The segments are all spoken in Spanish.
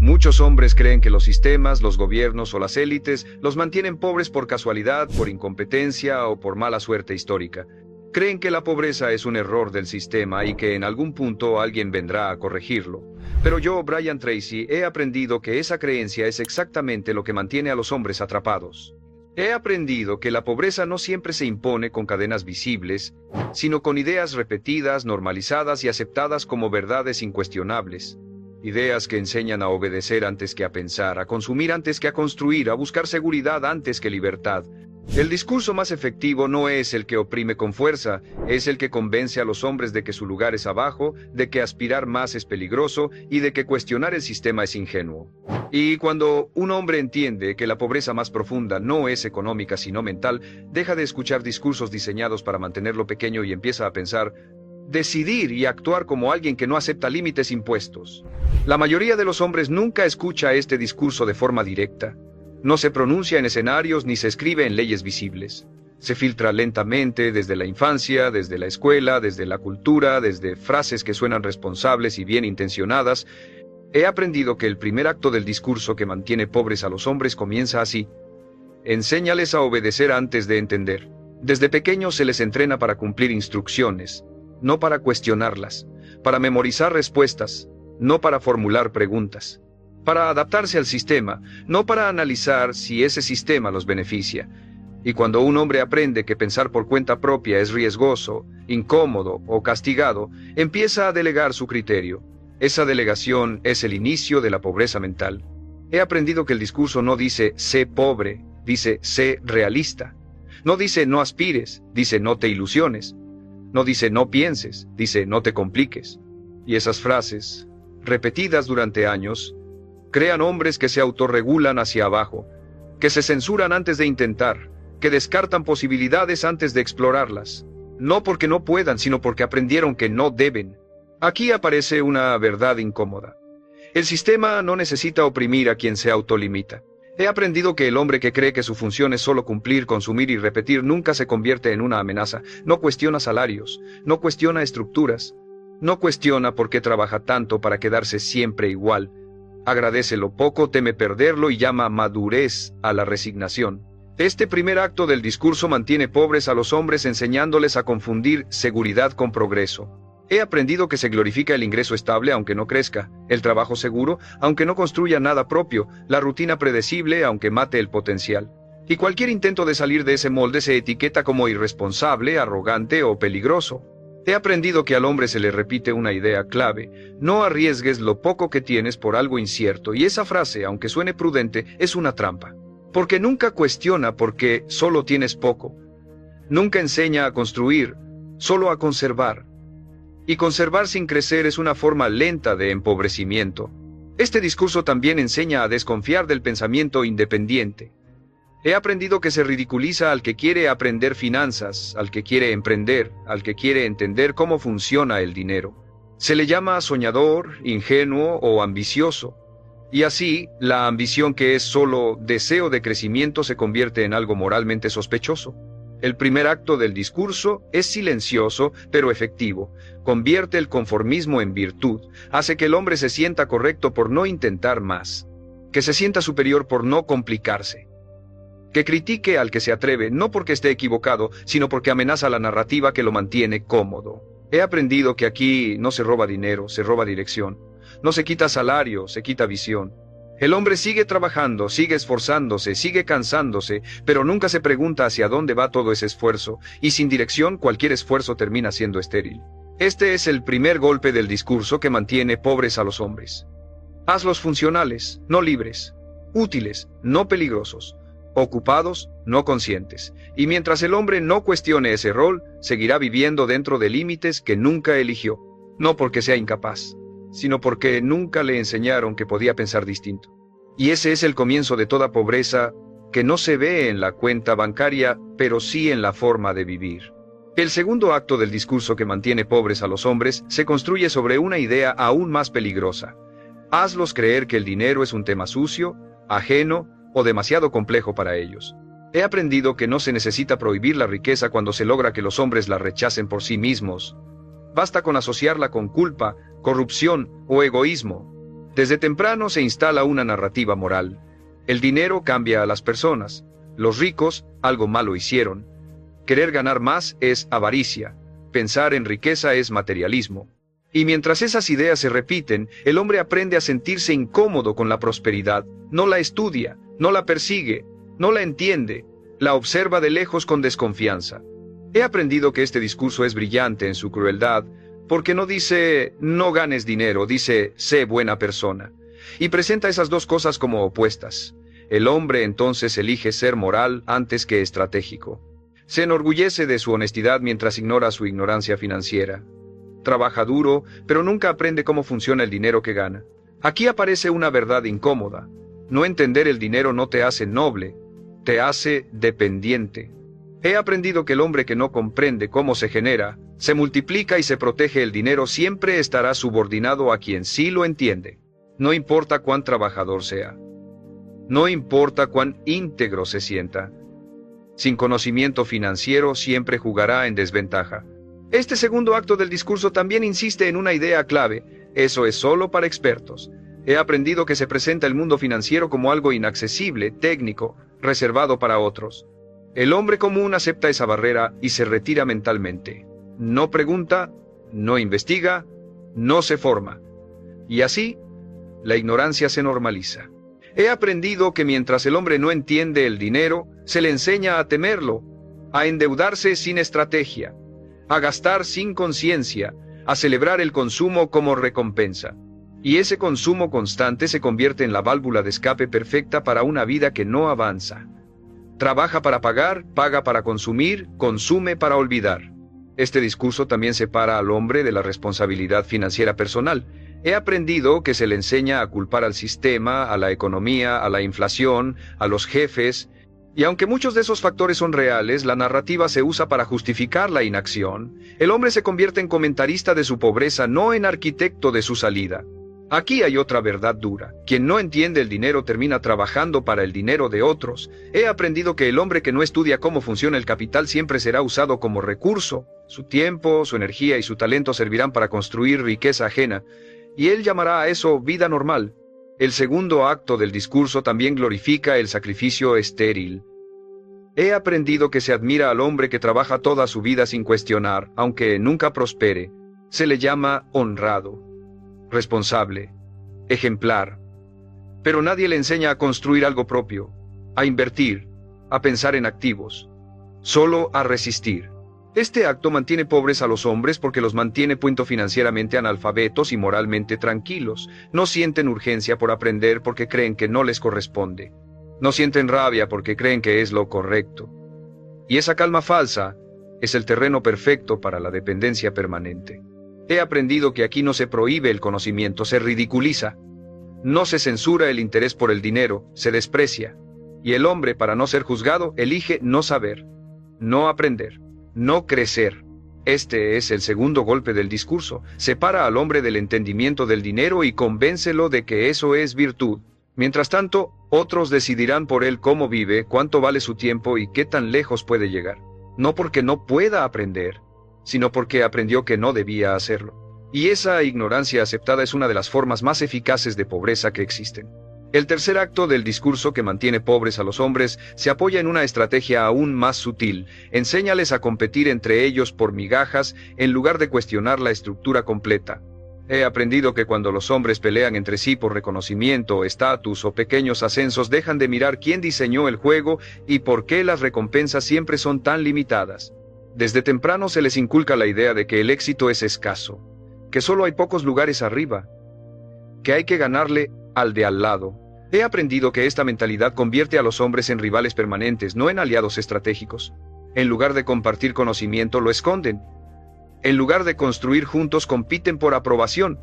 Muchos hombres creen que los sistemas, los gobiernos o las élites los mantienen pobres por casualidad, por incompetencia o por mala suerte histórica. Creen que la pobreza es un error del sistema y que en algún punto alguien vendrá a corregirlo. Pero yo, Brian Tracy, he aprendido que esa creencia es exactamente lo que mantiene a los hombres atrapados. He aprendido que la pobreza no siempre se impone con cadenas visibles, sino con ideas repetidas, normalizadas y aceptadas como verdades incuestionables. Ideas que enseñan a obedecer antes que a pensar, a consumir antes que a construir, a buscar seguridad antes que libertad. El discurso más efectivo no es el que oprime con fuerza, es el que convence a los hombres de que su lugar es abajo, de que aspirar más es peligroso y de que cuestionar el sistema es ingenuo. Y cuando un hombre entiende que la pobreza más profunda no es económica sino mental, deja de escuchar discursos diseñados para mantenerlo pequeño y empieza a pensar, decidir y actuar como alguien que no acepta límites impuestos. La mayoría de los hombres nunca escucha este discurso de forma directa. No se pronuncia en escenarios ni se escribe en leyes visibles. Se filtra lentamente desde la infancia, desde la escuela, desde la cultura, desde frases que suenan responsables y bien intencionadas. He aprendido que el primer acto del discurso que mantiene pobres a los hombres comienza así. Enséñales a obedecer antes de entender. Desde pequeños se les entrena para cumplir instrucciones, no para cuestionarlas, para memorizar respuestas, no para formular preguntas, para adaptarse al sistema, no para analizar si ese sistema los beneficia. Y cuando un hombre aprende que pensar por cuenta propia es riesgoso, incómodo o castigado, empieza a delegar su criterio. Esa delegación es el inicio de la pobreza mental. He aprendido que el discurso no dice sé pobre, dice sé realista. No dice no aspires, dice no te ilusiones. No dice no pienses, dice no te compliques. Y esas frases, repetidas durante años, crean hombres que se autorregulan hacia abajo, que se censuran antes de intentar, que descartan posibilidades antes de explorarlas. No porque no puedan, sino porque aprendieron que no deben. Aquí aparece una verdad incómoda. El sistema no necesita oprimir a quien se autolimita. He aprendido que el hombre que cree que su función es solo cumplir, consumir y repetir nunca se convierte en una amenaza. No cuestiona salarios, no cuestiona estructuras, no cuestiona por qué trabaja tanto para quedarse siempre igual. Agradece lo poco, teme perderlo y llama madurez a la resignación. Este primer acto del discurso mantiene pobres a los hombres enseñándoles a confundir seguridad con progreso. He aprendido que se glorifica el ingreso estable aunque no crezca, el trabajo seguro aunque no construya nada propio, la rutina predecible aunque mate el potencial. Y cualquier intento de salir de ese molde se etiqueta como irresponsable, arrogante o peligroso. He aprendido que al hombre se le repite una idea clave: no arriesgues lo poco que tienes por algo incierto, y esa frase, aunque suene prudente, es una trampa. Porque nunca cuestiona por qué solo tienes poco. Nunca enseña a construir, solo a conservar. Y conservar sin crecer es una forma lenta de empobrecimiento. Este discurso también enseña a desconfiar del pensamiento independiente. He aprendido que se ridiculiza al que quiere aprender finanzas, al que quiere emprender, al que quiere entender cómo funciona el dinero. Se le llama soñador, ingenuo o ambicioso. Y así, la ambición que es solo deseo de crecimiento se convierte en algo moralmente sospechoso. El primer acto del discurso es silencioso, pero efectivo. Convierte el conformismo en virtud, hace que el hombre se sienta correcto por no intentar más, que se sienta superior por no complicarse, que critique al que se atreve, no porque esté equivocado, sino porque amenaza la narrativa que lo mantiene cómodo. He aprendido que aquí no se roba dinero, se roba dirección. No se quita salario, se quita visión. El hombre sigue trabajando, sigue esforzándose, sigue cansándose, pero nunca se pregunta hacia dónde va todo ese esfuerzo, y sin dirección cualquier esfuerzo termina siendo estéril. Este es el primer golpe del discurso que mantiene pobres a los hombres. Hazlos funcionales, no libres, útiles, no peligrosos, ocupados, no conscientes. Y mientras el hombre no cuestione ese rol, seguirá viviendo dentro de límites que nunca eligió, no porque sea incapaz, sino porque nunca le enseñaron que podía pensar distinto. Y ese es el comienzo de toda pobreza, que no se ve en la cuenta bancaria, pero sí en la forma de vivir. El segundo acto del discurso que mantiene pobres a los hombres se construye sobre una idea aún más peligrosa. Hazlos creer que el dinero es un tema sucio, ajeno o demasiado complejo para ellos. He aprendido que no se necesita prohibir la riqueza cuando se logra que los hombres la rechacen por sí mismos. Basta con asociarla con culpa, corrupción o egoísmo. Desde temprano se instala una narrativa moral. El dinero cambia a las personas. Los ricos algo malo hicieron. Querer ganar más es avaricia. Pensar en riqueza es materialismo. Y mientras esas ideas se repiten, el hombre aprende a sentirse incómodo con la prosperidad. No la estudia, no la persigue, no la entiende, la observa de lejos con desconfianza. He aprendido que este discurso es brillante en su crueldad, porque no dice no ganes dinero, dice sé buena persona. Y presenta esas dos cosas como opuestas. El hombre entonces elige ser moral antes que estratégico. Se enorgullece de su honestidad mientras ignora su ignorancia financiera. Trabaja duro, pero nunca aprende cómo funciona el dinero que gana. Aquí aparece una verdad incómoda. No entender el dinero no te hace noble, te hace dependiente. He aprendido que el hombre que no comprende cómo se genera, se multiplica y se protege el dinero siempre estará subordinado a quien sí lo entiende. No importa cuán trabajador sea. No importa cuán íntegro se sienta. Sin conocimiento financiero siempre jugará en desventaja. Este segundo acto del discurso también insiste en una idea clave. Eso es solo para expertos. He aprendido que se presenta el mundo financiero como algo inaccesible, técnico, reservado para otros. El hombre común acepta esa barrera y se retira mentalmente. No pregunta, no investiga, no se forma. Y así, la ignorancia se normaliza. He aprendido que mientras el hombre no entiende el dinero, se le enseña a temerlo, a endeudarse sin estrategia, a gastar sin conciencia, a celebrar el consumo como recompensa. Y ese consumo constante se convierte en la válvula de escape perfecta para una vida que no avanza. Trabaja para pagar, paga para consumir, consume para olvidar. Este discurso también separa al hombre de la responsabilidad financiera personal. He aprendido que se le enseña a culpar al sistema, a la economía, a la inflación, a los jefes. Y aunque muchos de esos factores son reales, la narrativa se usa para justificar la inacción. El hombre se convierte en comentarista de su pobreza, no en arquitecto de su salida. Aquí hay otra verdad dura. Quien no entiende el dinero termina trabajando para el dinero de otros. He aprendido que el hombre que no estudia cómo funciona el capital siempre será usado como recurso. Su tiempo, su energía y su talento servirán para construir riqueza ajena. Y él llamará a eso vida normal. El segundo acto del discurso también glorifica el sacrificio estéril. He aprendido que se admira al hombre que trabaja toda su vida sin cuestionar, aunque nunca prospere. Se le llama honrado, responsable, ejemplar. Pero nadie le enseña a construir algo propio, a invertir, a pensar en activos, solo a resistir. Este acto mantiene pobres a los hombres porque los mantiene financieramente analfabetos y moralmente tranquilos. No sienten urgencia por aprender porque creen que no les corresponde. No sienten rabia porque creen que es lo correcto. Y esa calma falsa es el terreno perfecto para la dependencia permanente. He aprendido que aquí no se prohíbe el conocimiento, se ridiculiza. No se censura el interés por el dinero, se desprecia. Y el hombre, para no ser juzgado, elige no saber, no aprender, no crecer. Este es el segundo golpe del discurso. Separa al hombre del entendimiento del dinero y convéncelo de que eso es virtud. Mientras tanto, otros decidirán por él cómo vive, cuánto vale su tiempo y qué tan lejos puede llegar. No porque no pueda aprender, sino porque aprendió que no debía hacerlo. Y esa ignorancia aceptada es una de las formas más eficaces de pobreza que existen. El tercer acto del discurso que mantiene pobres a los hombres se apoya en una estrategia aún más sutil. Enséñales a competir entre ellos por migajas en lugar de cuestionar la estructura completa. He aprendido que cuando los hombres pelean entre sí por reconocimiento, estatus o pequeños ascensos, dejan de mirar quién diseñó el juego y por qué las recompensas siempre son tan limitadas. Desde temprano se les inculca la idea de que el éxito es escaso, que solo hay pocos lugares arriba, que hay que ganarle al de al lado. He aprendido que esta mentalidad convierte a los hombres en rivales permanentes, no en aliados estratégicos. En lugar de compartir conocimiento, lo esconden. En lugar de construir juntos, compiten por aprobación.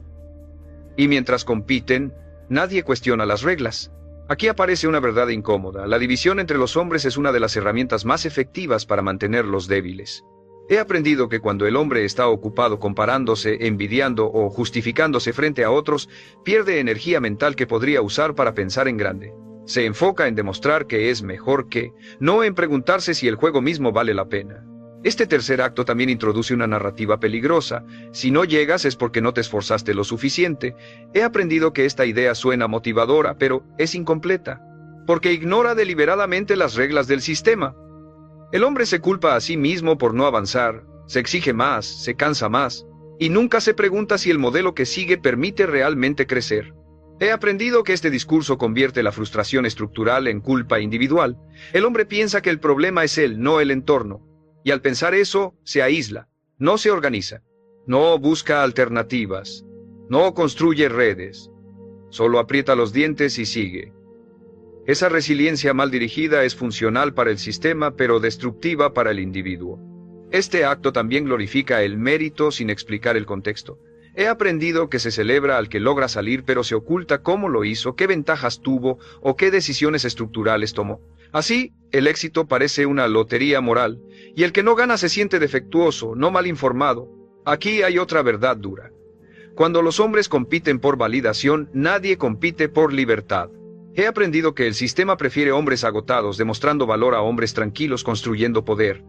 Y mientras compiten, nadie cuestiona las reglas. Aquí aparece una verdad incómoda. La división entre los hombres es una de las herramientas más efectivas para mantenerlos débiles. He aprendido que cuando el hombre está ocupado comparándose, envidiando o justificándose frente a otros, pierde energía mental que podría usar para pensar en grande. Se enfoca en demostrar que es mejor que, no en preguntarse si el juego mismo vale la pena. Este tercer acto también introduce una narrativa peligrosa. Si no llegas es porque no te esforzaste lo suficiente. He aprendido que esta idea suena motivadora, pero es incompleta, porque ignora deliberadamente las reglas del sistema. El hombre se culpa a sí mismo por no avanzar, se exige más, se cansa más, y nunca se pregunta si el modelo que sigue permite realmente crecer. He aprendido que este discurso convierte la frustración estructural en culpa individual. El hombre piensa que el problema es él, no el entorno. Y al pensar eso, se aísla, no se organiza, no busca alternativas, no construye redes, solo aprieta los dientes y sigue. Esa resiliencia mal dirigida es funcional para el sistema, pero destructiva para el individuo. Este acto también glorifica el mérito sin explicar el contexto. He aprendido que se celebra al que logra salir, pero se oculta cómo lo hizo, qué ventajas tuvo o qué decisiones estructurales tomó. Así, el éxito parece una lotería moral, y el que no gana se siente defectuoso, no mal informado. Aquí hay otra verdad dura. Cuando los hombres compiten por validación, nadie compite por libertad. He aprendido que el sistema prefiere hombres agotados, demostrando valor a hombres tranquilos construyendo poder.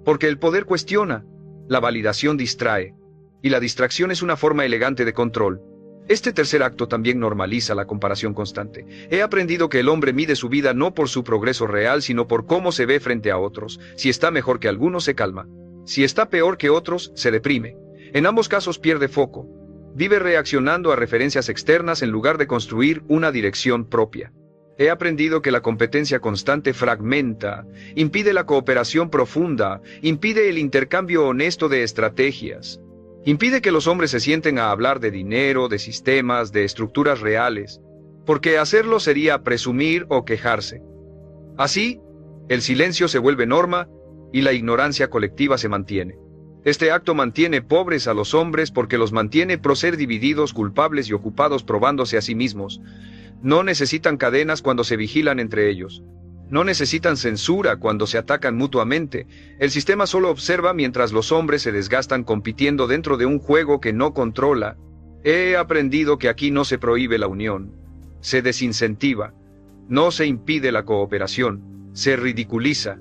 Porque el poder cuestiona, la validación distrae, y la distracción es una forma elegante de control. Este tercer acto también normaliza la comparación constante. He aprendido que el hombre mide su vida no por su progreso real, sino por cómo se ve frente a otros. Si está mejor que algunos, se calma. Si está peor que otros, se deprime. En ambos casos pierde foco. Vive reaccionando a referencias externas en lugar de construir una dirección propia. He aprendido que la competencia constante fragmenta, impide la cooperación profunda, impide el intercambio honesto de estrategias. Impide que los hombres se sienten a hablar de dinero, de sistemas, de estructuras reales, porque hacerlo sería presumir o quejarse. Así, el silencio se vuelve norma y la ignorancia colectiva se mantiene. Este acto mantiene pobres a los hombres porque los mantiene por ser divididos, culpables y ocupados probándose a sí mismos. No necesitan cadenas cuando se vigilan entre ellos. No necesitan censura cuando se atacan mutuamente. El sistema solo observa mientras los hombres se desgastan compitiendo dentro de un juego que no controla. He aprendido que aquí no se prohíbe la unión, se desincentiva, no se impide la cooperación, se ridiculiza.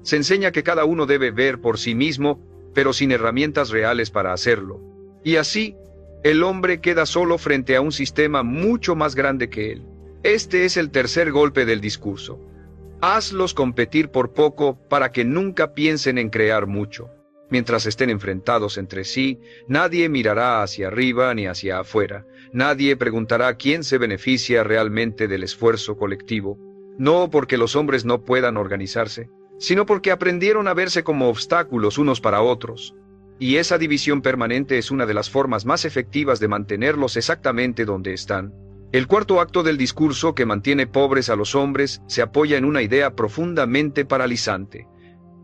Se enseña que cada uno debe ver por sí mismo, pero sin herramientas reales para hacerlo. Y así, el hombre queda solo frente a un sistema mucho más grande que él. Este es el tercer golpe del discurso. Hazlos competir por poco para que nunca piensen en crear mucho. Mientras estén enfrentados entre sí, nadie mirará hacia arriba ni hacia afuera. Nadie preguntará quién se beneficia realmente del esfuerzo colectivo. No porque los hombres no puedan organizarse, sino porque aprendieron a verse como obstáculos unos para otros. Y esa división permanente es una de las formas más efectivas de mantenerlos exactamente donde están. El cuarto acto del discurso que mantiene pobres a los hombres se apoya en una idea profundamente paralizante.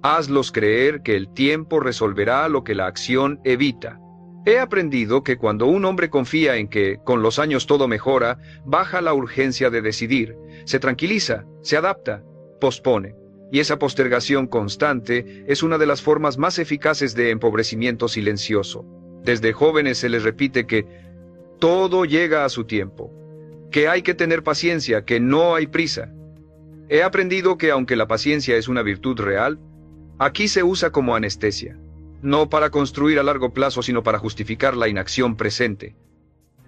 Hazlos creer que el tiempo resolverá lo que la acción evita. He aprendido que cuando un hombre confía en que, con los años todo mejora, baja la urgencia de decidir, se tranquiliza, se adapta, pospone. Y esa postergación constante es una de las formas más eficaces de empobrecimiento silencioso. Desde jóvenes se les repite que todo llega a su tiempo, que hay que tener paciencia, que no hay prisa. He aprendido que aunque la paciencia es una virtud real, aquí se usa como anestesia, no para construir a largo plazo, sino para justificar la inacción presente.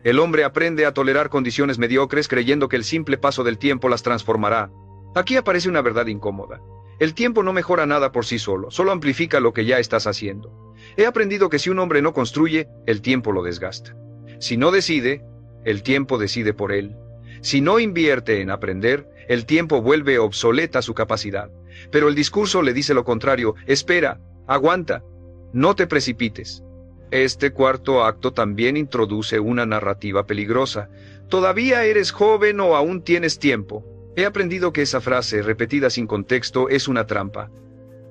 El hombre aprende a tolerar condiciones mediocres creyendo que el simple paso del tiempo las transformará. Aquí aparece una verdad incómoda. El tiempo no mejora nada por sí solo amplifica lo que ya estás haciendo. He aprendido que si un hombre no construye, el tiempo lo desgasta. Si no decide, el tiempo decide por él. Si no invierte en aprender, el tiempo vuelve obsoleta su capacidad. Pero el discurso le dice lo contrario: espera, aguanta, no te precipites. Este cuarto acto también introduce una narrativa peligrosa. Todavía eres joven o aún tienes tiempo. He aprendido que esa frase, repetida sin contexto, es una trampa.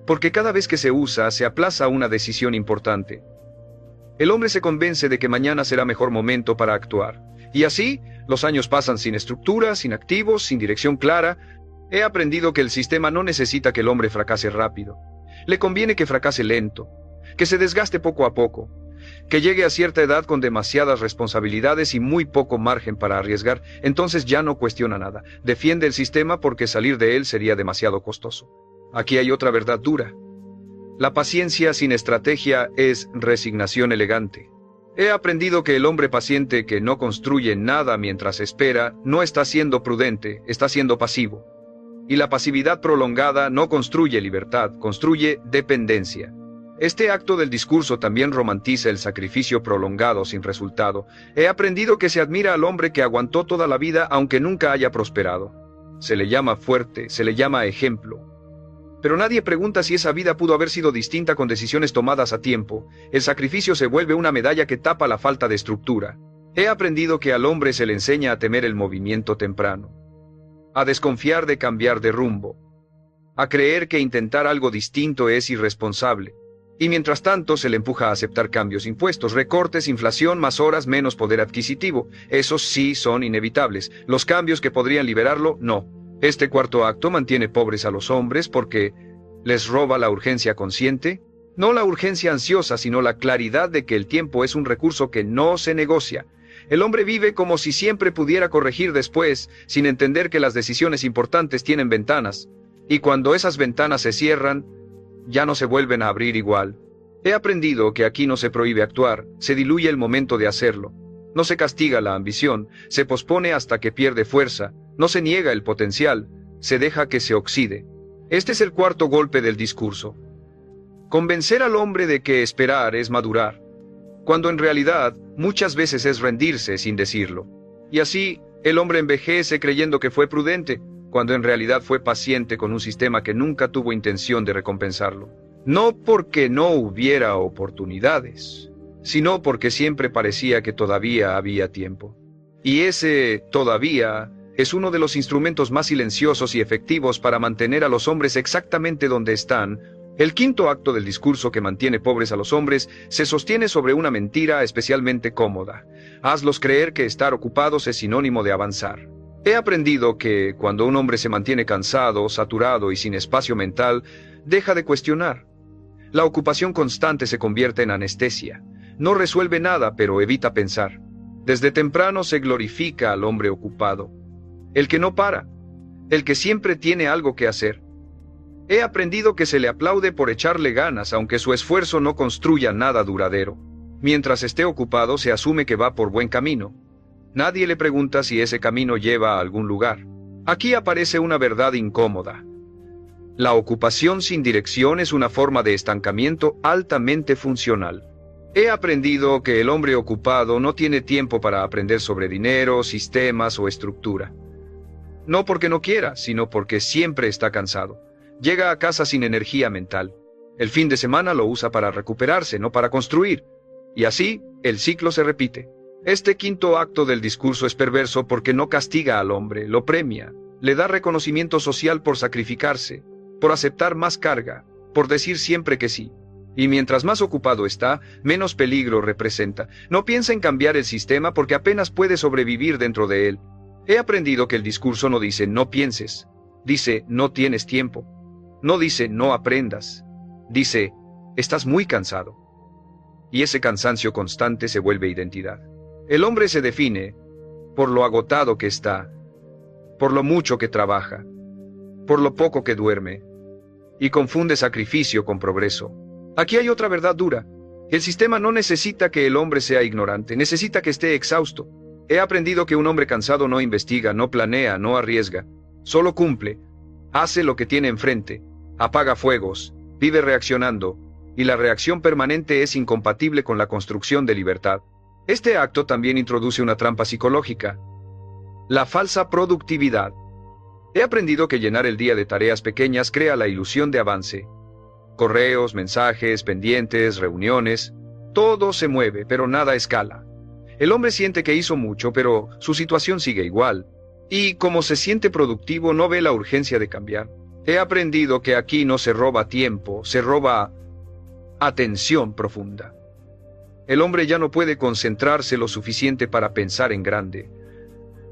Porque cada vez que se usa, se aplaza una decisión importante. El hombre se convence de que mañana será mejor momento para actuar. Y así, los años pasan sin estructura, sin activos, sin dirección clara. He aprendido que el sistema no necesita que el hombre fracase rápido. Le conviene que fracase lento, que se desgaste poco a poco, que llegue a cierta edad con demasiadas responsabilidades y muy poco margen para arriesgar. Entonces ya no cuestiona nada. Defiende el sistema porque salir de él sería demasiado costoso. Aquí hay otra verdad dura. La paciencia sin estrategia es resignación elegante. He aprendido que el hombre paciente que no construye nada mientras espera no está siendo prudente, está siendo pasivo. Y la pasividad prolongada no construye libertad, construye dependencia. Este acto del discurso también romantiza el sacrificio prolongado sin resultado. He aprendido que se admira al hombre que aguantó toda la vida aunque nunca haya prosperado. Se le llama fuerte, se le llama ejemplo. Pero nadie pregunta si esa vida pudo haber sido distinta con decisiones tomadas a tiempo. El sacrificio se vuelve una medalla que tapa la falta de estructura. He aprendido que al hombre se le enseña a temer el movimiento temprano, a desconfiar de cambiar de rumbo, a creer que intentar algo distinto es irresponsable. Y mientras tanto se le empuja a aceptar cambios impuestos, recortes, inflación, más horas, menos poder adquisitivo. Esos sí son inevitables. Los cambios que podrían liberarlo, no. Este cuarto acto mantiene pobres a los hombres porque les roba la urgencia consciente, no la urgencia ansiosa, sino la claridad de que el tiempo es un recurso que no se negocia. El hombre vive como si siempre pudiera corregir después, sin entender que las decisiones importantes tienen ventanas, y cuando esas ventanas se cierran, ya no se vuelven a abrir igual. He aprendido que aquí no se prohíbe actuar, se diluye el momento de hacerlo. No se castiga la ambición, se pospone hasta que pierde fuerza, no se niega el potencial, se deja que se oxide. Este es el cuarto golpe del discurso. Convencer al hombre de que esperar es madurar, cuando en realidad muchas veces es rendirse sin decirlo. Y así, el hombre envejece creyendo que fue prudente, cuando en realidad fue paciente con un sistema que nunca tuvo intención de recompensarlo. No porque no hubiera oportunidades, sino porque siempre parecía que todavía había tiempo. Y ese todavía es uno de los instrumentos más silenciosos y efectivos para mantener a los hombres exactamente donde están. El quinto acto del discurso que mantiene pobres a los hombres se sostiene sobre una mentira especialmente cómoda. Hazlos creer que estar ocupados es sinónimo de avanzar. He aprendido que cuando un hombre se mantiene cansado, saturado y sin espacio mental, deja de cuestionar. La ocupación constante se convierte en anestesia. No resuelve nada, pero evita pensar. Desde temprano se glorifica al hombre ocupado, el que no para, el que siempre tiene algo que hacer. He aprendido que se le aplaude por echarle ganas, aunque su esfuerzo no construya nada duradero. Mientras esté ocupado, se asume que va por buen camino. Nadie le pregunta si ese camino lleva a algún lugar. Aquí aparece una verdad incómoda. La ocupación sin dirección es una forma de estancamiento altamente funcional. He aprendido que el hombre ocupado no tiene tiempo para aprender sobre dinero, sistemas o estructura. No porque no quiera, sino porque siempre está cansado. Llega a casa sin energía mental. El fin de semana lo usa para recuperarse, no para construir. Y así, el ciclo se repite. Este quinto acto del discurso es perverso porque no castiga al hombre, lo premia, le da reconocimiento social por sacrificarse, por aceptar más carga, por decir siempre que sí. Y mientras más ocupado está, menos peligro representa. No piensa en cambiar el sistema porque apenas puede sobrevivir dentro de él. He aprendido que el discurso no dice no pienses, dice no tienes tiempo. No dice no aprendas, dice estás muy cansado. Y ese cansancio constante se vuelve identidad. El hombre se define por lo agotado que está, por lo mucho que trabaja, por lo poco que duerme, y confunde sacrificio con progreso. Aquí hay otra verdad dura. El sistema no necesita que el hombre sea ignorante, necesita que esté exhausto. He aprendido que un hombre cansado no investiga, no planea, no arriesga, solo cumple, hace lo que tiene enfrente, apaga fuegos, vive reaccionando, y la reacción permanente es incompatible con la construcción de libertad. Este acto también introduce una trampa psicológica: la falsa productividad. He aprendido que llenar el día de tareas pequeñas crea la ilusión de avance. Correos, mensajes, pendientes, reuniones, todo se mueve, pero nada escala. El hombre siente que hizo mucho, pero su situación sigue igual. Y como se siente productivo, no ve la urgencia de cambiar. He aprendido que aquí no se roba tiempo, se roba atención profunda. El hombre ya no puede concentrarse lo suficiente para pensar en grande.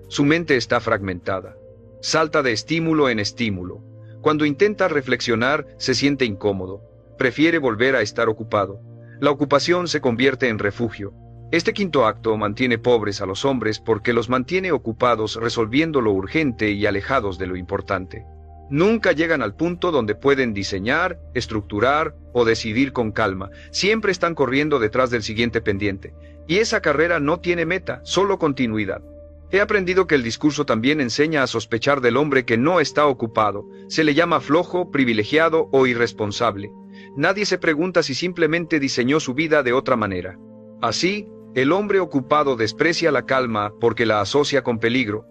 Su mente está fragmentada. Salta de estímulo en estímulo. Cuando intenta reflexionar, se siente incómodo. Prefiere volver a estar ocupado. La ocupación se convierte en refugio. Este quinto acto mantiene pobres a los hombres porque los mantiene ocupados resolviendo lo urgente y alejados de lo importante. Nunca llegan al punto donde pueden diseñar, estructurar o decidir con calma. Siempre están corriendo detrás del siguiente pendiente. Y esa carrera no tiene meta, solo continuidad. He aprendido que el discurso también enseña a sospechar del hombre que no está ocupado. Se le llama flojo, privilegiado o irresponsable. Nadie se pregunta si simplemente diseñó su vida de otra manera. Así, el hombre ocupado desprecia la calma porque la asocia con peligro,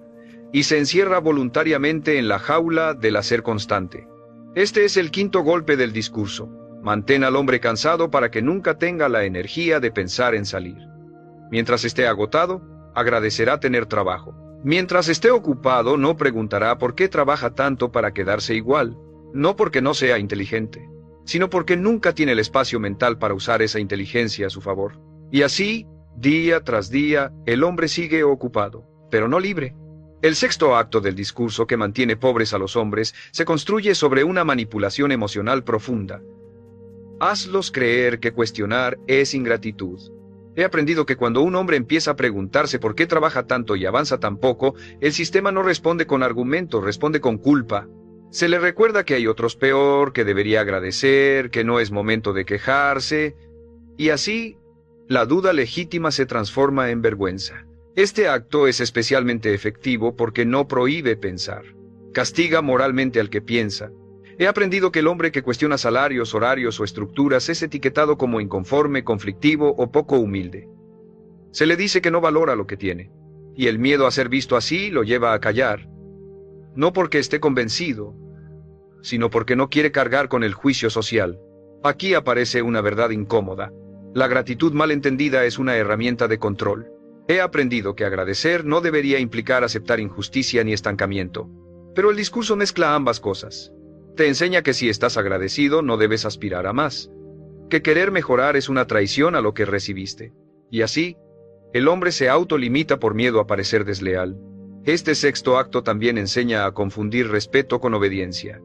y se encierra voluntariamente en la jaula del hacer constante. Este es el quinto golpe del discurso. Mantén al hombre cansado para que nunca tenga la energía de pensar en salir. Mientras esté agotado, agradecerá tener trabajo. Mientras esté ocupado, no preguntará por qué trabaja tanto para quedarse igual. No porque no sea inteligente, sino porque nunca tiene el espacio mental para usar esa inteligencia a su favor. Y así, día tras día, el hombre sigue ocupado, pero no libre. El sexto acto del discurso que mantiene pobres a los hombres se construye sobre una manipulación emocional profunda. Hazlos creer que cuestionar es ingratitud. He aprendido que cuando un hombre empieza a preguntarse por qué trabaja tanto y avanza tan poco, el sistema no responde con argumentos, responde con culpa. Se le recuerda que hay otros peor, que debería agradecer, que no es momento de quejarse, y así, la duda legítima se transforma en vergüenza. Este acto es especialmente efectivo porque no prohíbe pensar. Castiga moralmente al que piensa. He aprendido que el hombre que cuestiona salarios, horarios o estructuras es etiquetado como inconforme, conflictivo o poco humilde. Se le dice que no valora lo que tiene, y el miedo a ser visto así lo lleva a callar. No porque esté convencido, sino porque no quiere cargar con el juicio social. Aquí aparece una verdad incómoda. La gratitud mal entendida es una herramienta de control. He aprendido que agradecer no debería implicar aceptar injusticia ni estancamiento. Pero el discurso mezcla ambas cosas. Te enseña que si estás agradecido no debes aspirar a más. Que querer mejorar es una traición a lo que recibiste. Y así, el hombre se autolimita por miedo a parecer desleal. Este sexto acto también enseña a confundir respeto con obediencia.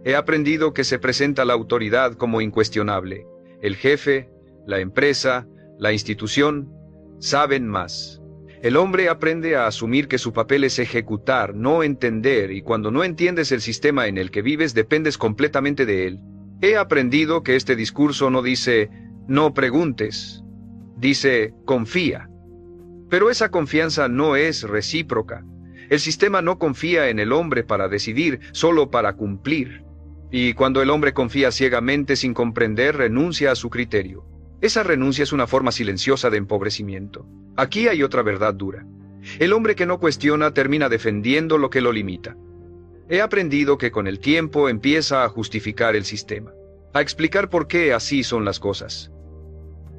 He aprendido que se presenta la autoridad como incuestionable. El jefe, la empresa, la institución, saben más. El hombre aprende a asumir que su papel es ejecutar, no entender, y cuando no entiendes el sistema en el que vives, dependes completamente de él. He aprendido que este discurso no dice, no preguntes, dice, confía. Pero esa confianza no es recíproca. El sistema no confía en el hombre para decidir, solo para cumplir. Y cuando el hombre confía ciegamente sin comprender, renuncia a su criterio. Esa renuncia es una forma silenciosa de empobrecimiento. Aquí hay otra verdad dura. El hombre que no cuestiona termina defendiendo lo que lo limita. He aprendido que con el tiempo empieza a justificar el sistema, a explicar por qué así son las cosas,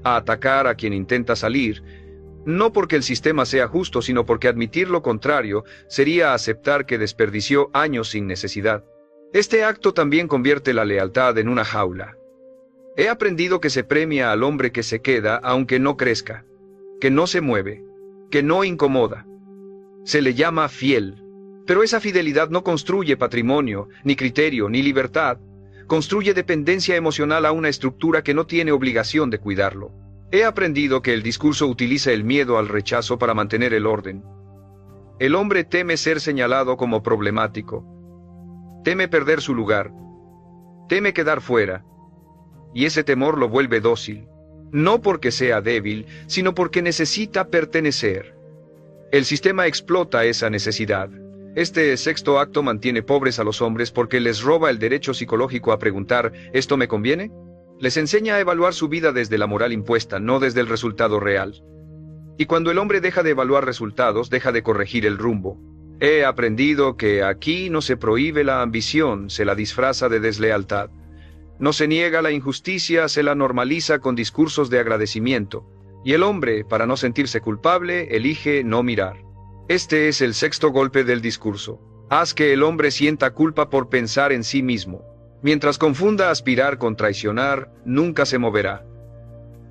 a atacar a quien intenta salir, no porque el sistema sea justo, sino porque admitir lo contrario sería aceptar que desperdició años sin necesidad. Este acto también convierte la lealtad en una jaula. He aprendido que se premia al hombre que se queda aunque no crezca, que no se mueve, que no incomoda. Se le llama fiel. Pero esa fidelidad no construye patrimonio, ni criterio, ni libertad. Construye dependencia emocional a una estructura que no tiene obligación de cuidarlo. He aprendido que el discurso utiliza el miedo al rechazo para mantener el orden. El hombre teme ser señalado como problemático. Teme perder su lugar. Teme quedar fuera. Y ese temor lo vuelve dócil, no porque sea débil, sino porque necesita pertenecer. El sistema explota esa necesidad. Este sexto acto mantiene pobres a los hombres porque les roba el derecho psicológico a preguntar, ¿esto me conviene? Les enseña a evaluar su vida desde la moral impuesta, no desde el resultado real. Y cuando el hombre deja de evaluar resultados, deja de corregir el rumbo. He aprendido que aquí no se prohíbe la ambición, se la disfraza de deslealtad. No se niega la injusticia, se la normaliza con discursos de agradecimiento. Y el hombre, para no sentirse culpable, elige no mirar. Este es el sexto golpe del discurso. Haz que el hombre sienta culpa por pensar en sí mismo. Mientras confunda aspirar con traicionar, nunca se moverá.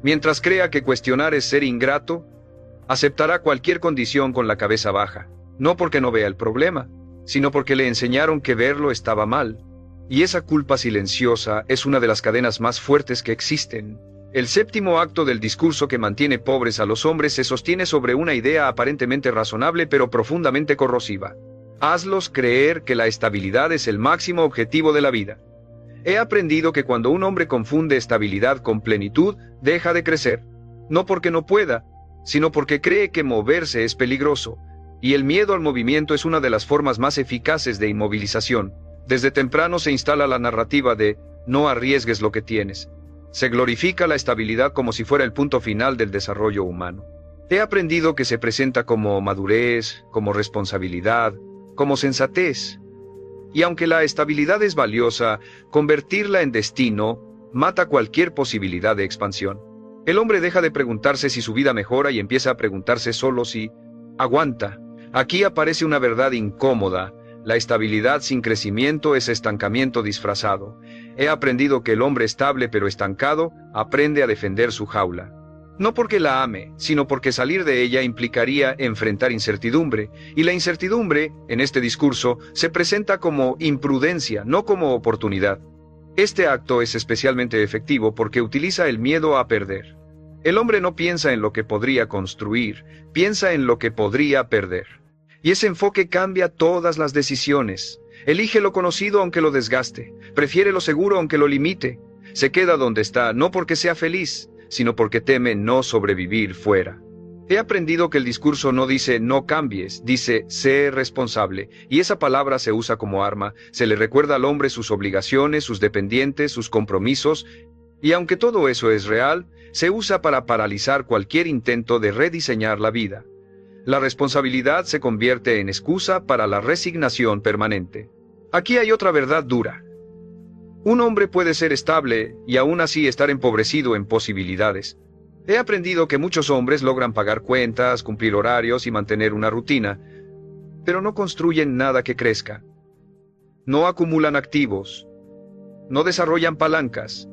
Mientras crea que cuestionar es ser ingrato, aceptará cualquier condición con la cabeza baja. No porque no vea el problema, sino porque le enseñaron que verlo estaba mal. Y esa culpa silenciosa es una de las cadenas más fuertes que existen. El séptimo acto del discurso que mantiene pobres a los hombres se sostiene sobre una idea aparentemente razonable pero profundamente corrosiva. Hazlos creer que la estabilidad es el máximo objetivo de la vida. He aprendido que cuando un hombre confunde estabilidad con plenitud, deja de crecer. No porque no pueda, sino porque cree que moverse es peligroso, y el miedo al movimiento es una de las formas más eficaces de inmovilización. Desde temprano se instala la narrativa de no arriesgues lo que tienes. Se glorifica la estabilidad como si fuera el punto final del desarrollo humano. He aprendido que se presenta como madurez, como responsabilidad, como sensatez. Y aunque la estabilidad es valiosa, convertirla en destino mata cualquier posibilidad de expansión. El hombre deja de preguntarse si su vida mejora y empieza a preguntarse solo si aguanta. Aquí aparece una verdad incómoda. La estabilidad sin crecimiento es estancamiento disfrazado. He aprendido que el hombre estable pero estancado aprende a defender su jaula. No porque la ame, sino porque salir de ella implicaría enfrentar incertidumbre, y la incertidumbre, en este discurso, se presenta como imprudencia, no como oportunidad. Este acto es especialmente efectivo porque utiliza el miedo a perder. El hombre no piensa en lo que podría construir, piensa en lo que podría perder. Y ese enfoque cambia todas las decisiones. Elige lo conocido aunque lo desgaste, prefiere lo seguro aunque lo limite. Se queda donde está, no porque sea feliz, sino porque teme no sobrevivir fuera. He aprendido que el discurso no dice no cambies, dice sé responsable, y esa palabra se usa como arma, se le recuerda al hombre sus obligaciones, sus dependientes, sus compromisos, y aunque todo eso es real, se usa para paralizar cualquier intento de rediseñar la vida. La responsabilidad se convierte en excusa para la resignación permanente. Aquí hay otra verdad dura. Un hombre puede ser estable y aún así estar empobrecido en posibilidades. He aprendido que muchos hombres logran pagar cuentas, cumplir horarios y mantener una rutina, pero no construyen nada que crezca. No acumulan activos, no desarrollan palancas,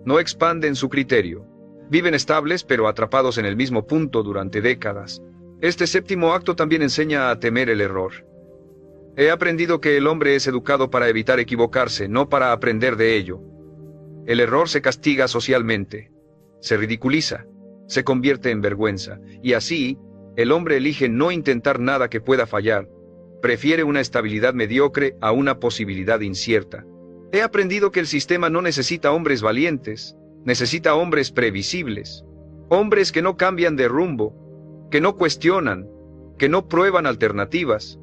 no expanden su criterio. Viven estables pero atrapados en el mismo punto durante décadas. Este séptimo acto también enseña a temer el error. He aprendido que el hombre es educado para evitar equivocarse, no para aprender de ello. El error se castiga socialmente, se ridiculiza, se convierte en vergüenza, y así, el hombre elige no intentar nada que pueda fallar. Prefiere una estabilidad mediocre a una posibilidad incierta. He aprendido que el sistema no necesita hombres valientes, necesita hombres previsibles, hombres que no cambian de rumbo, que no cuestionan, que no prueban alternativas.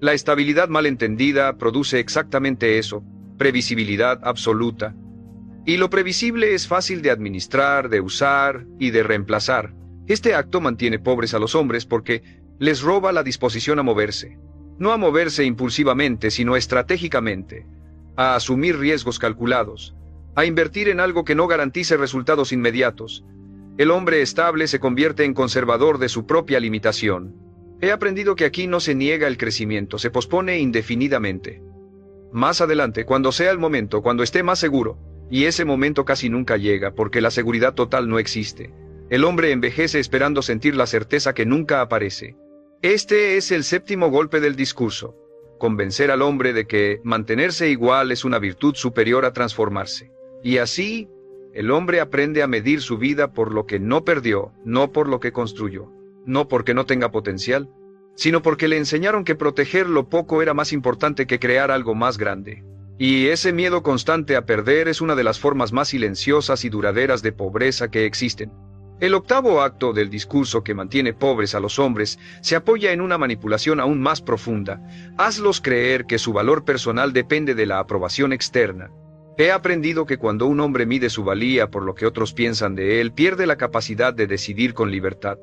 La estabilidad mal entendida produce exactamente eso, previsibilidad absoluta. Y lo previsible es fácil de administrar, de usar y de reemplazar. Este acto mantiene pobres a los hombres porque les roba la disposición a moverse. No a moverse impulsivamente, sino estratégicamente. A asumir riesgos calculados. A invertir en algo que no garantice resultados inmediatos. El hombre estable se convierte en conservador de su propia limitación. He aprendido que aquí no se niega el crecimiento, se pospone indefinidamente. Más adelante, cuando sea el momento, cuando esté más seguro, y ese momento casi nunca llega porque la seguridad total no existe. El hombre envejece esperando sentir la certeza que nunca aparece. Este es el séptimo golpe del discurso. Convencer al hombre de que mantenerse igual es una virtud superior a transformarse. Y así, el hombre aprende a medir su vida por lo que no perdió, no por lo que construyó. No porque no tenga potencial, sino porque le enseñaron que proteger lo poco era más importante que crear algo más grande. Y ese miedo constante a perder es una de las formas más silenciosas y duraderas de pobreza que existen. El octavo acto del discurso que mantiene pobres a los hombres se apoya en una manipulación aún más profunda. Hazlos creer que su valor personal depende de la aprobación externa. He aprendido que cuando un hombre mide su valía por lo que otros piensan de él, pierde la capacidad de decidir con libertad.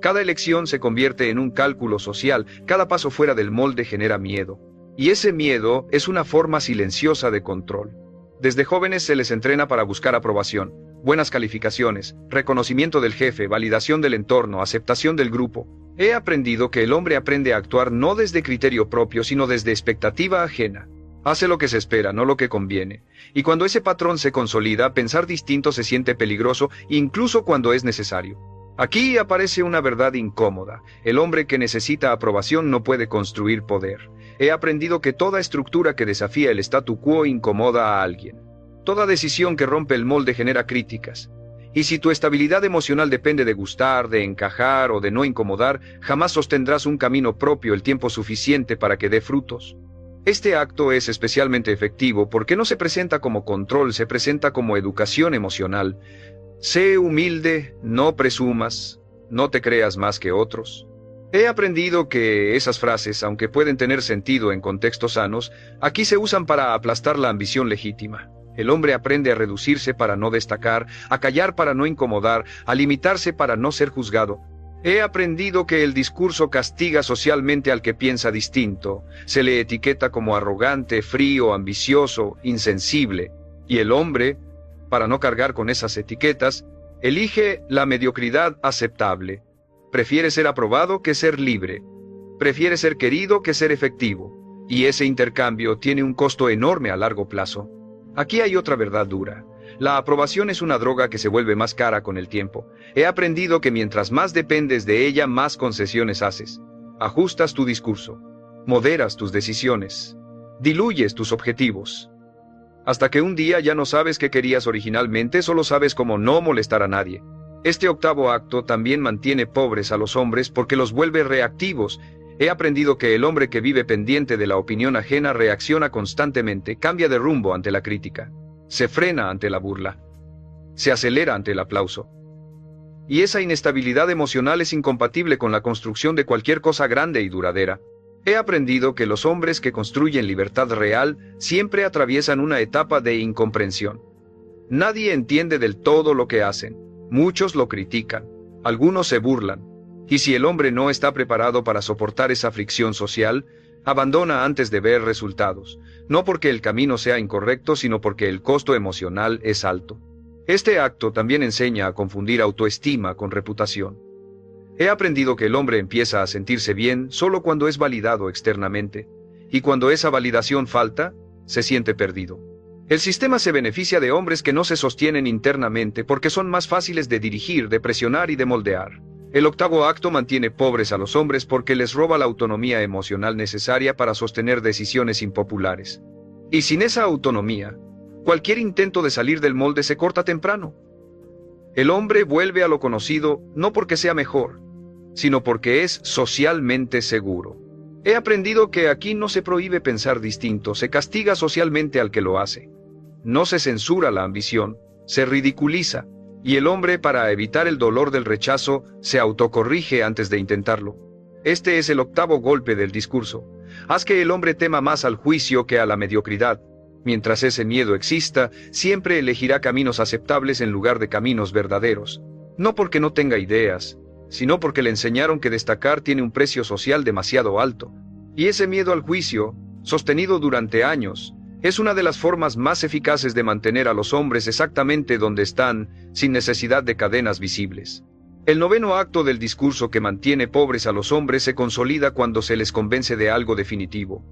Cada elección se convierte en un cálculo social, cada paso fuera del molde genera miedo. Y ese miedo es una forma silenciosa de control. Desde jóvenes se les entrena para buscar aprobación, buenas calificaciones, reconocimiento del jefe, validación del entorno, aceptación del grupo. He aprendido que el hombre aprende a actuar no desde criterio propio, sino desde expectativa ajena. Hace lo que se espera, no lo que conviene. Y cuando ese patrón se consolida, pensar distinto se siente peligroso, incluso cuando es necesario. Aquí aparece una verdad incómoda. El hombre que necesita aprobación no puede construir poder. He aprendido que toda estructura que desafía el statu quo incomoda a alguien. Toda decisión que rompe el molde genera críticas. Y si tu estabilidad emocional depende de gustar, de encajar o de no incomodar, jamás sostendrás un camino propio el tiempo suficiente para que dé frutos. Este acto es especialmente efectivo porque no se presenta como control, se presenta como educación emocional. Sé humilde, no presumas, no te creas más que otros. He aprendido que esas frases, aunque pueden tener sentido en contextos sanos, aquí se usan para aplastar la ambición legítima. El hombre aprende a reducirse para no destacar, a callar para no incomodar, a limitarse para no ser juzgado. He aprendido que el discurso castiga socialmente al que piensa distinto. Se le etiqueta como arrogante, frío, ambicioso, insensible. Y el hombre, para no cargar con esas etiquetas, elige la mediocridad aceptable. Prefiere ser aprobado que ser libre. Prefiere ser querido que ser efectivo. Y ese intercambio tiene un costo enorme a largo plazo. Aquí hay otra verdad dura. La aprobación es una droga que se vuelve más cara con el tiempo. He aprendido que mientras más dependes de ella, más concesiones haces. Ajustas tu discurso. Moderas tus decisiones. Diluyes tus objetivos. Hasta que un día ya no sabes qué querías originalmente, solo sabes cómo no molestar a nadie. Este octavo acto también mantiene pobres a los hombres porque los vuelve reactivos. He aprendido que el hombre que vive pendiente de la opinión ajena reacciona constantemente, cambia de rumbo ante la crítica, se frena ante la burla, se acelera ante el aplauso. Y esa inestabilidad emocional es incompatible con la construcción de cualquier cosa grande y duradera. He aprendido que los hombres que construyen libertad real siempre atraviesan una etapa de incomprensión. Nadie entiende del todo lo que hacen, muchos lo critican, algunos se burlan. Y si el hombre no está preparado para soportar esa fricción social, abandona antes de ver resultados, no porque el camino sea incorrecto, sino porque el costo emocional es alto. Este acto también enseña a confundir autoestima con reputación. He aprendido que el hombre empieza a sentirse bien solo cuando es validado externamente, y cuando esa validación falta, se siente perdido. El sistema se beneficia de hombres que no se sostienen internamente porque son más fáciles de dirigir, de presionar y de moldear. El octavo acto mantiene pobres a los hombres porque les roba la autonomía emocional necesaria para sostener decisiones impopulares. Y sin esa autonomía, cualquier intento de salir del molde se corta temprano. El hombre vuelve a lo conocido no porque sea mejor, sino porque es socialmente seguro. He aprendido que aquí no se prohíbe pensar distinto, se castiga socialmente al que lo hace. No se censura la ambición, se ridiculiza. Y el hombre, para evitar el dolor del rechazo, se autocorrige antes de intentarlo. Este es el octavo golpe del discurso. Haz que el hombre tema más al juicio que a la mediocridad. Mientras ese miedo exista, siempre elegirá caminos aceptables en lugar de caminos verdaderos. No porque no tenga ideas, sino porque le enseñaron que destacar tiene un precio social demasiado alto. Y ese miedo al juicio, sostenido durante años, es una de las formas más eficaces de mantener a los hombres exactamente donde están, sin necesidad de cadenas visibles. El noveno acto del discurso que mantiene pobres a los hombres se consolida cuando se les convence de algo definitivo.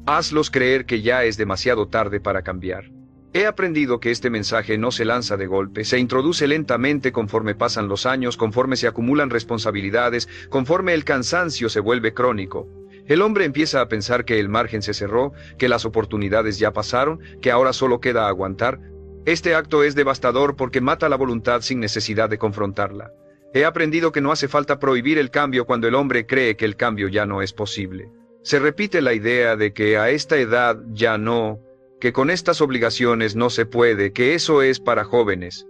Hazlos creer que ya es demasiado tarde para cambiar. He aprendido que este mensaje no se lanza de golpe, se introduce lentamente conforme pasan los años, conforme se acumulan responsabilidades, conforme el cansancio se vuelve crónico. El hombre empieza a pensar que el margen se cerró, que las oportunidades ya pasaron, que ahora solo queda aguantar. Este acto es devastador porque mata la voluntad sin necesidad de confrontarla. He aprendido que no hace falta prohibir el cambio cuando el hombre cree que el cambio ya no es posible. Se repite la idea de que a esta edad ya no, que con estas obligaciones no se puede, que eso es para jóvenes.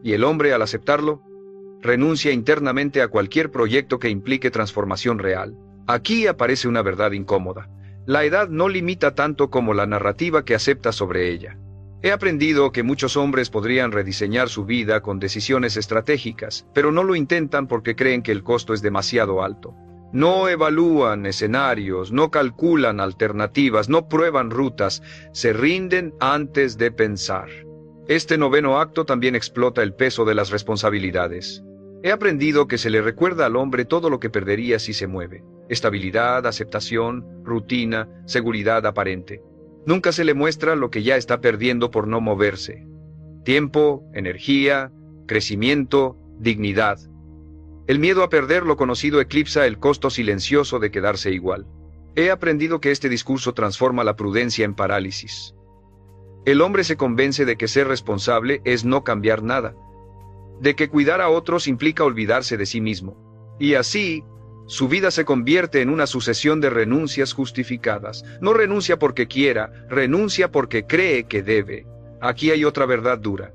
Y el hombre, al aceptarlo, renuncia internamente a cualquier proyecto que implique transformación real. Aquí aparece una verdad incómoda. La edad no limita tanto como la narrativa que acepta sobre ella. He aprendido que muchos hombres podrían rediseñar su vida con decisiones estratégicas, pero no lo intentan porque creen que el costo es demasiado alto. No evalúan escenarios, no calculan alternativas, no prueban rutas, se rinden antes de pensar. Este noveno acto también explota el peso de las responsabilidades. He aprendido que se le recuerda al hombre todo lo que perdería si se mueve. Estabilidad, aceptación, rutina, seguridad aparente. Nunca se le muestra lo que ya está perdiendo por no moverse. Tiempo, energía, crecimiento, dignidad. El miedo a perder lo conocido eclipsa el costo silencioso de quedarse igual. He aprendido que este discurso transforma la prudencia en parálisis. El hombre se convence de que ser responsable es no cambiar nada. de que cuidar a otros implica olvidarse de sí mismo. Y así, su vida se convierte en una sucesión de renuncias justificadas. No renuncia porque quiera, renuncia porque cree que debe. Aquí hay otra verdad dura.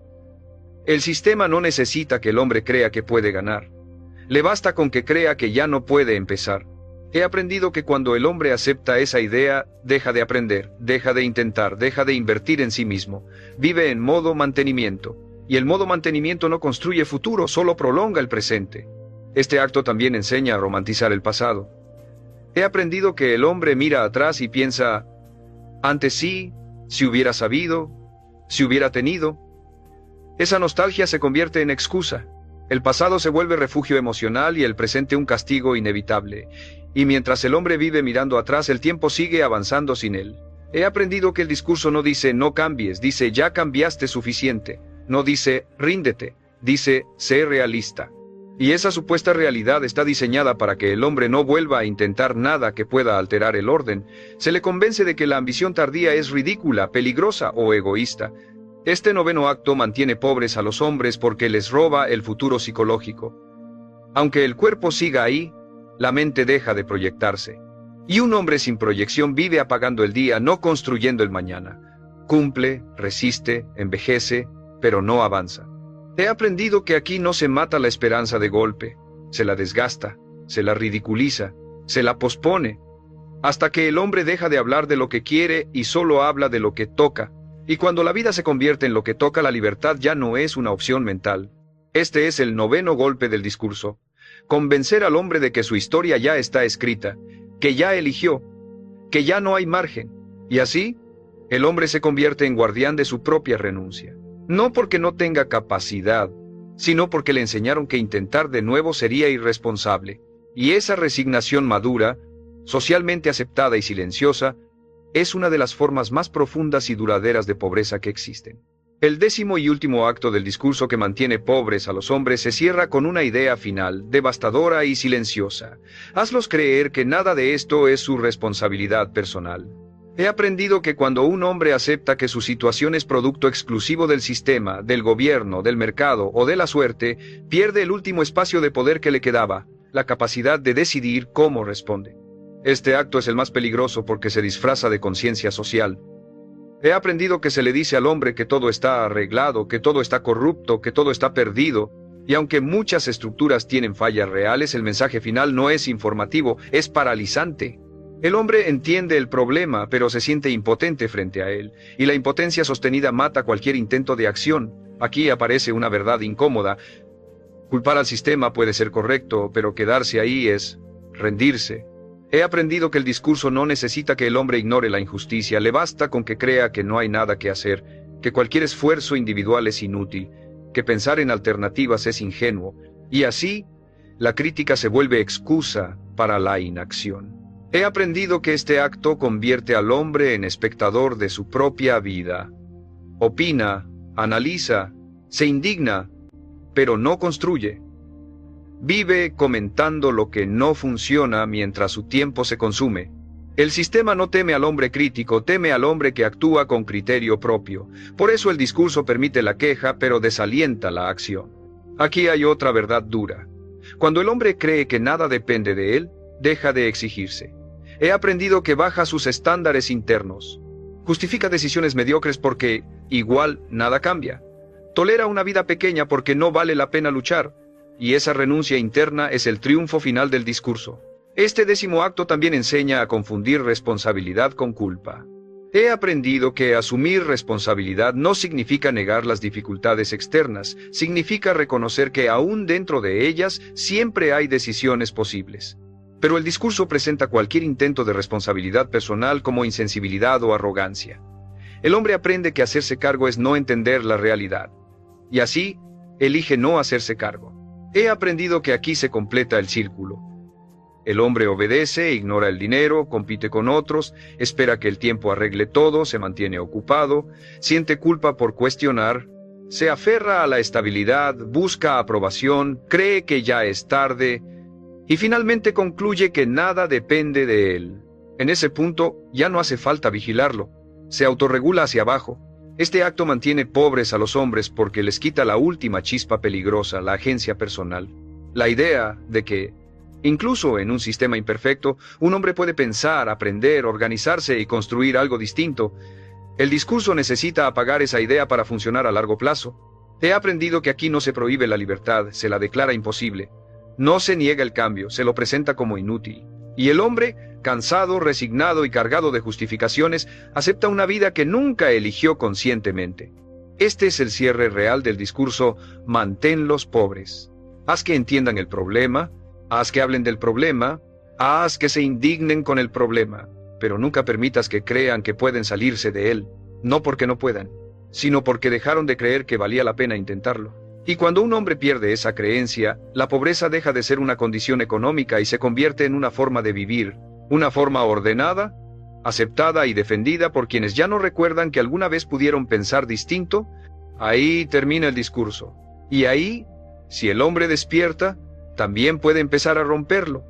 El sistema no necesita que el hombre crea que puede ganar. Le basta con que crea que ya no puede empezar. He aprendido que cuando el hombre acepta esa idea, deja de aprender, deja de intentar, deja de invertir en sí mismo. Vive en modo mantenimiento. Y el modo mantenimiento no construye futuro, solo prolonga el presente. Este acto también enseña a romantizar el pasado. He aprendido que el hombre mira atrás y piensa, antes sí, si hubiera sabido, si hubiera tenido. Esa nostalgia se convierte en excusa. El pasado se vuelve refugio emocional y el presente un castigo inevitable. Y mientras el hombre vive mirando atrás, el tiempo sigue avanzando sin él. He aprendido que el discurso no dice no cambies, dice ya cambiaste suficiente. No dice ríndete, dice sé realista. Y esa supuesta realidad está diseñada para que el hombre no vuelva a intentar nada que pueda alterar el orden. Se le convence de que la ambición tardía es ridícula, peligrosa o egoísta. Este noveno acto mantiene pobres a los hombres porque les roba el futuro psicológico. Aunque el cuerpo siga ahí, la mente deja de proyectarse. Y un hombre sin proyección vive apagando el día, no construyendo el mañana. Cumple, resiste, envejece, pero no avanza. He aprendido que aquí no se mata la esperanza de golpe, se la desgasta, se la ridiculiza, se la pospone, hasta que el hombre deja de hablar de lo que quiere y solo habla de lo que toca. Y cuando la vida se convierte en lo que toca, la libertad ya no es una opción mental. Este es el noveno golpe del discurso. Convencer al hombre de que su historia ya está escrita, que ya eligió, que ya no hay margen. Y así, el hombre se convierte en guardián de su propia renuncia. No porque no tenga capacidad, sino porque le enseñaron que intentar de nuevo sería irresponsable. Y esa resignación madura, socialmente aceptada y silenciosa, es una de las formas más profundas y duraderas de pobreza que existen. El décimo y último acto del discurso que mantiene pobres a los hombres se cierra con una idea final, devastadora y silenciosa. Hazlos creer que nada de esto es su responsabilidad personal. He aprendido que cuando un hombre acepta que su situación es producto exclusivo del sistema, del gobierno, del mercado o de la suerte, pierde el último espacio de poder que le quedaba, la capacidad de decidir cómo responde. Este acto es el más peligroso porque se disfraza de conciencia social. He aprendido que se le dice al hombre que todo está arreglado, que todo está corrupto, que todo está perdido, y aunque muchas estructuras tienen fallas reales, el mensaje final no es informativo, es paralizante. El hombre entiende el problema, pero se siente impotente frente a él, y la impotencia sostenida mata cualquier intento de acción. Aquí aparece una verdad incómoda. Culpar al sistema puede ser correcto, pero quedarse ahí es rendirse. He aprendido que el discurso no necesita que el hombre ignore la injusticia, le basta con que crea que no hay nada que hacer, que cualquier esfuerzo individual es inútil, que pensar en alternativas es ingenuo, y así, la crítica se vuelve excusa para la inacción. He aprendido que este acto convierte al hombre en espectador de su propia vida. Opina, analiza, se indigna, pero no construye. Vive comentando lo que no funciona mientras su tiempo se consume. El sistema no teme al hombre crítico, teme al hombre que actúa con criterio propio. Por eso el discurso permite la queja, pero desalienta la acción. Aquí hay otra verdad dura. Cuando el hombre cree que nada depende de él, deja de exigirse. He aprendido que baja sus estándares internos. Justifica decisiones mediocres porque, igual, nada cambia. Tolera una vida pequeña porque no vale la pena luchar. Y esa renuncia interna es el triunfo final del discurso. Este décimo acto también enseña a confundir responsabilidad con culpa. He aprendido que asumir responsabilidad no significa negar las dificultades externas, significa reconocer que aún dentro de ellas siempre hay decisiones posibles. Pero el discurso presenta cualquier intento de responsabilidad personal como insensibilidad o arrogancia. El hombre aprende que hacerse cargo es no entender la realidad. Y así, elige no hacerse cargo. He aprendido que aquí se completa el círculo. El hombre obedece, ignora el dinero, compite con otros, espera que el tiempo arregle todo, se mantiene ocupado, siente culpa por cuestionar, se aferra a la estabilidad, busca aprobación, cree que ya es tarde, y finalmente concluye que nada depende de él. En ese punto ya no hace falta vigilarlo, se autorregula hacia abajo, Este acto mantiene pobres a los hombres porque les quita la última chispa peligrosa, la agencia personal. La idea de que, incluso en un sistema imperfecto, un hombre puede pensar, aprender, organizarse y construir algo distinto. El discurso necesita apagar esa idea para funcionar a largo plazo. He aprendido que aquí no se prohíbe la libertad, se la declara imposible. No se niega el cambio, se lo presenta como inútil. Y el hombre, cansado, resignado y cargado de justificaciones, acepta una vida que nunca eligió conscientemente. Este es el cierre real del discurso «Manténlos pobres». Haz que entiendan el problema, haz que hablen del problema, haz que se indignen con el problema, pero nunca permitas que crean que pueden salirse de él, no porque no puedan, sino porque dejaron de creer que valía la pena intentarlo. Y cuando un hombre pierde esa creencia, la pobreza deja de ser una condición económica y se convierte en una forma de vivir, una forma ordenada, aceptada y defendida por quienes ya no recuerdan que alguna vez pudieron pensar distinto. Ahí termina el discurso. Y ahí, si el hombre despierta, también puede empezar a romperlo.